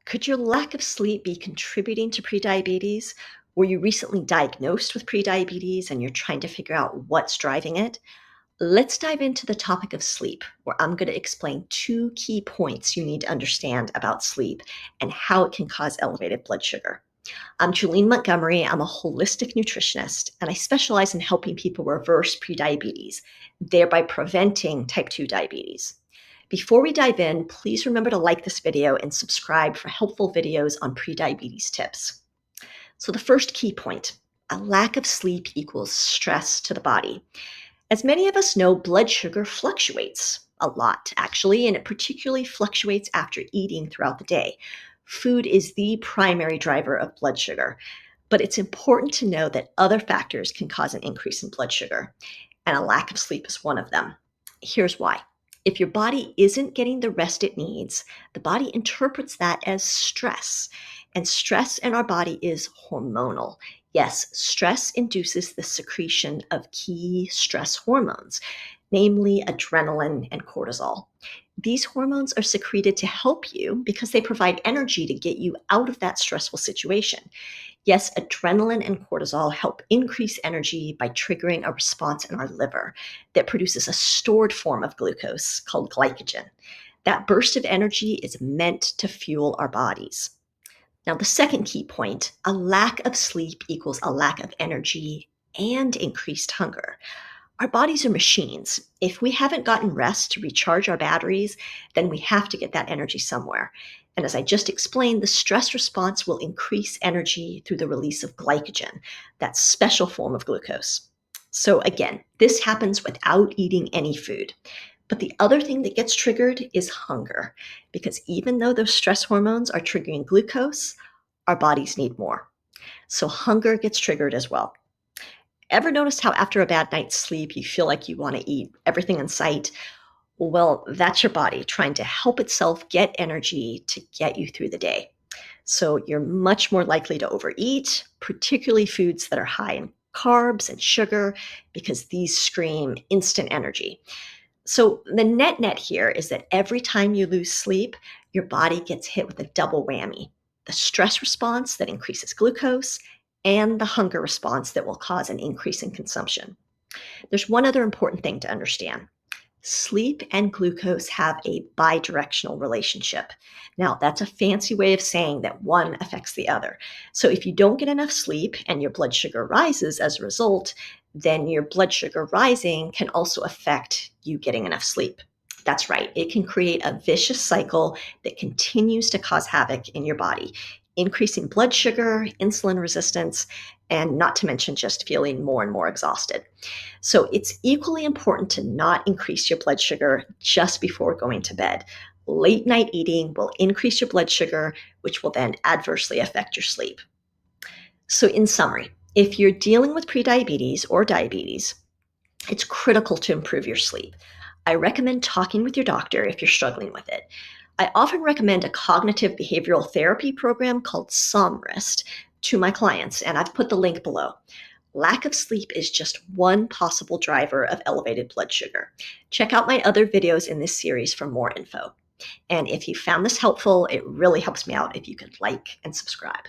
Could your lack of sleep be contributing to prediabetes? Were you recently diagnosed with prediabetes and you're trying to figure out what's driving it? Let's dive into the topic of sleep, where I'm going to explain two key points you need to understand about sleep and how it can cause elevated blood sugar. I'm Julene Montgomery. I'm a holistic nutritionist, and I specialize in helping people reverse prediabetes, thereby preventing type 2 diabetes. Before we dive in, please remember to like this video and subscribe for helpful videos on prediabetes tips. So the first key point, a lack of sleep equals stress to the body. As many of us know, blood sugar fluctuates a lot, actually, and it particularly fluctuates after eating throughout the day. Food is the primary driver of blood sugar, but it's important to know that other factors can cause an increase in blood sugar, and a lack of sleep is one of them. Here's why. If your body isn't getting the rest it needs, the body interprets that as stress, and stress in our body is hormonal. Yes, stress induces the secretion of key stress hormones, namely adrenaline and cortisol. These hormones are secreted to help you because they provide energy to get you out of that stressful situation. Yes, adrenaline and cortisol help increase energy by triggering a response in our liver that produces a stored form of glucose called glycogen. That burst of energy is meant to fuel our bodies. Now, the second key point, a lack of sleep equals a lack of energy and increased hunger. Our bodies are machines. If we haven't gotten rest to recharge our batteries, then we have to get that energy somewhere. And as I just explained, the stress response will increase energy through the release of glycogen, that special form of glucose. So again, this happens without eating any food. But the other thing that gets triggered is hunger, because even though those stress hormones are triggering glucose, our bodies need more. So hunger gets triggered as well. Ever noticed how after a bad night's sleep, you feel like you want to eat everything in sight? Well, that's your body trying to help itself get energy to get you through the day. So you're much more likely to overeat, particularly foods that are high in carbs and sugar, because these scream instant energy. So the net here is that every time you lose sleep, your body gets hit with a double whammy. The stress response that increases glucose and the hunger response that will cause an increase in consumption. There's one other important thing to understand. Sleep and glucose have a bi-directional relationship. Now, that's a fancy way of saying that one affects the other. So if you don't get enough sleep and your blood sugar rises as a result, then your blood sugar rising can also affect you getting enough sleep. That's right. It can create a vicious cycle that continues to cause havoc in your body, increasing blood sugar, insulin resistance, and not to mention just feeling more and more exhausted. So it's equally important to not increase your blood sugar just before going to bed. Late night eating will increase your blood sugar, which will then adversely affect your sleep. So in summary, if you're dealing with prediabetes or diabetes, it's critical to improve your sleep. I recommend talking with your doctor if you're struggling with it. I often recommend a cognitive behavioral therapy program called Somrest to my clients, and I've put the link below. Lack of sleep is just one possible driver of elevated blood sugar. Check out my other videos in this series for more info. And if you found this helpful, it really helps me out if you could like and subscribe.